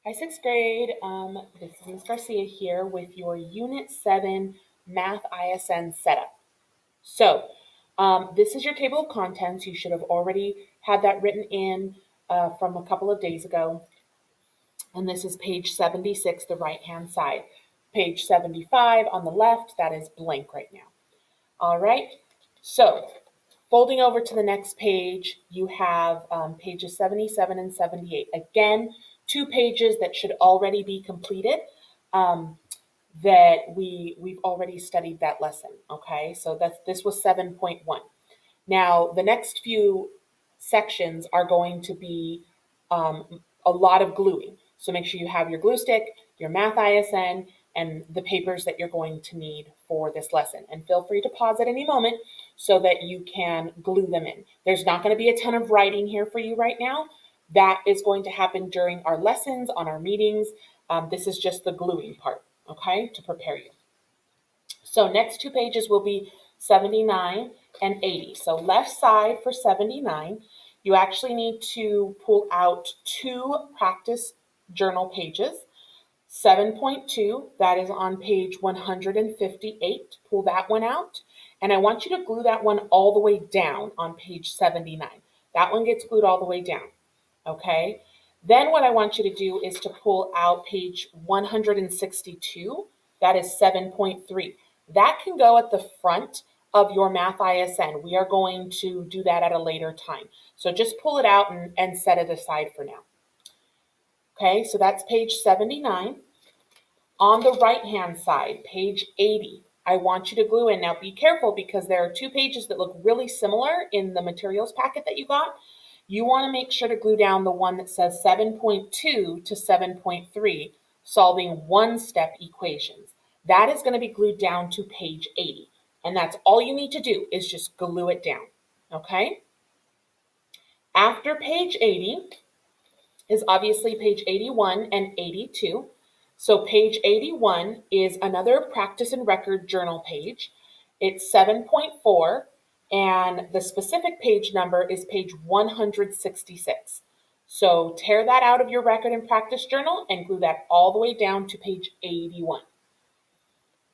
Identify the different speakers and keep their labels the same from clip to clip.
Speaker 1: Hi, sixth grade. This is Ms. Garcia here with your Unit 7 Math ISN setup. So, this is your table of contents. You should have already had that written in from a couple of days ago. And this is page 76, the right-hand side. Page 75 on the left, that is blank right now. All right, so folding over to the next page, you have pages 77 and 78. Again, 2 pages that should already be completed that we've already studied that lesson, okay? So this was 7.1. Now, the next few sections are going to be a lot of gluing. So make sure you have your glue stick, your Math ISN, and the papers that you're going to need for this lesson. And feel free to pause at any moment so that you can glue them in. There's not going to be a ton of writing here for you right now. That is going to happen during our lessons, on our meetings. This is just the gluing part, okay, to prepare you. So next 2 pages will be 79 and 80. So left side for 79, you actually need to pull out 2 practice journal pages. 7.2, that is on page 158. Pull that one out. And I want you to glue that one all the way down on page 79. That one gets glued all the way down, okay? Then what I want you to do is to pull out page 162. That is 7.3. That can go at the front of your Math ISN. We are going to do that at a later time. So just pull it out and set it aside for now. Okay, so that's page 79. On the right-hand side, page 80, I want you to glue in. Now be careful because there are 2 pages that look really similar in the materials packet that you got. You want to make sure to glue down the one that says 7.2 to 7.3, solving one-step equations. That is going to be glued down to page 80. And that's all you need to do is just glue it down, okay? After page 80 is obviously page 81 and 82. So page 81 is another practice and record journal page. It's 7.4, and the specific page number is page 166. So tear that out of your record and practice journal and glue that all the way down to page 81.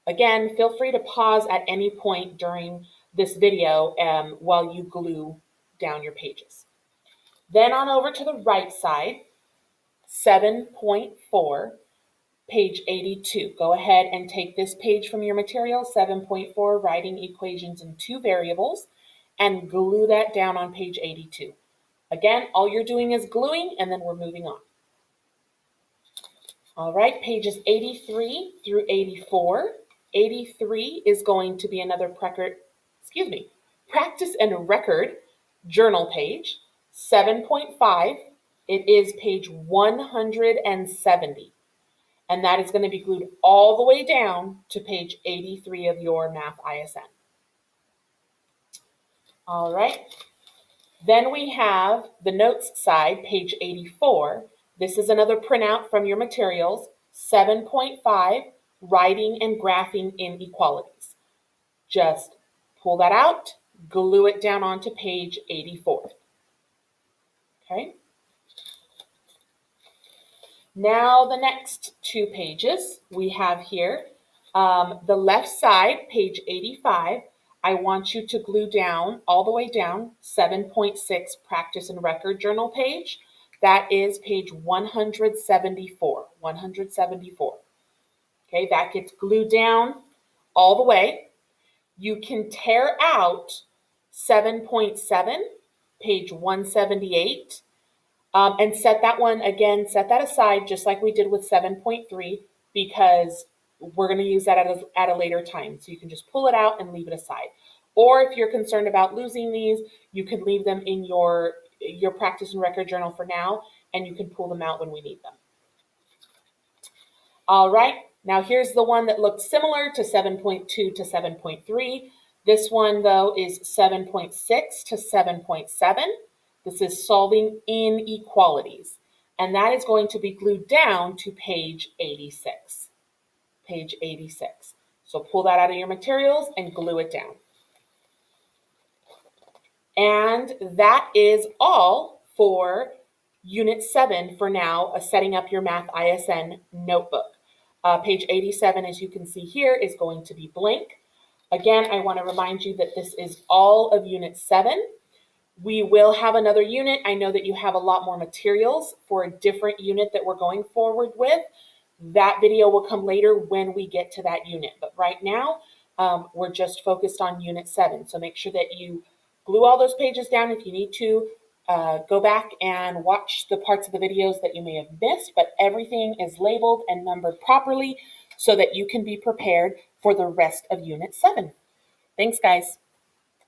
Speaker 1: Again, feel free to pause at any point during this video while you glue down your pages. Then on over to the right side, 7.4, page 82. Go ahead and take this page from your material, 7.4, writing equations in 2 variables, and glue that down on page 82. Again, all you're doing is gluing, and then we're moving on. All right, pages 83 through 84. 83 is going to be another practice and record journal page. 7.5, it is page 170. And that is going to be glued all the way down to page 83 of your Math ISN. All right. Then we have the notes side, page 84. This is another printout from your materials, 7.5, writing and graphing inequalities. Just pull that out, glue it down onto page 84. Okay. Now the next 2 pages we have here. The left side, page 85, I want you to glue down all the way down 7.6 practice and record journal page. That is page 174. 174. Okay, that gets glued down all the way. You can tear out 7.7, page 178. And set that one again, set that aside just like we did with 7.3 because we're going to use that at a later time. So you can just pull it out and leave it aside. Or if you're concerned about losing these, you can leave them in your practice and record journal for now, and you can pull them out when we need them. All right, now here's the one that looks similar to 7.2 to 7.3. This one, though, is 7.6 to 7.7. This is solving inequalities, and that is going to be glued down to page 86. Page 86. So pull that out of your materials and glue it down. And that is all for Unit 7 for now, setting up your Math ISN notebook. Page 87, as you can see here, is going to be blank. Again, I want to remind you that this is all of Unit 7. We will have another unit. I know that you have a lot more materials for a different unit that we're going forward with. That video will come later when we get to that unit. But right now, we're just focused on Unit 7. So make sure that you glue all those pages down if you need to. Go back and watch the parts of the videos that you may have missed, but everything is labeled and numbered properly so that you can be prepared for the rest of Unit 7. Thanks, guys.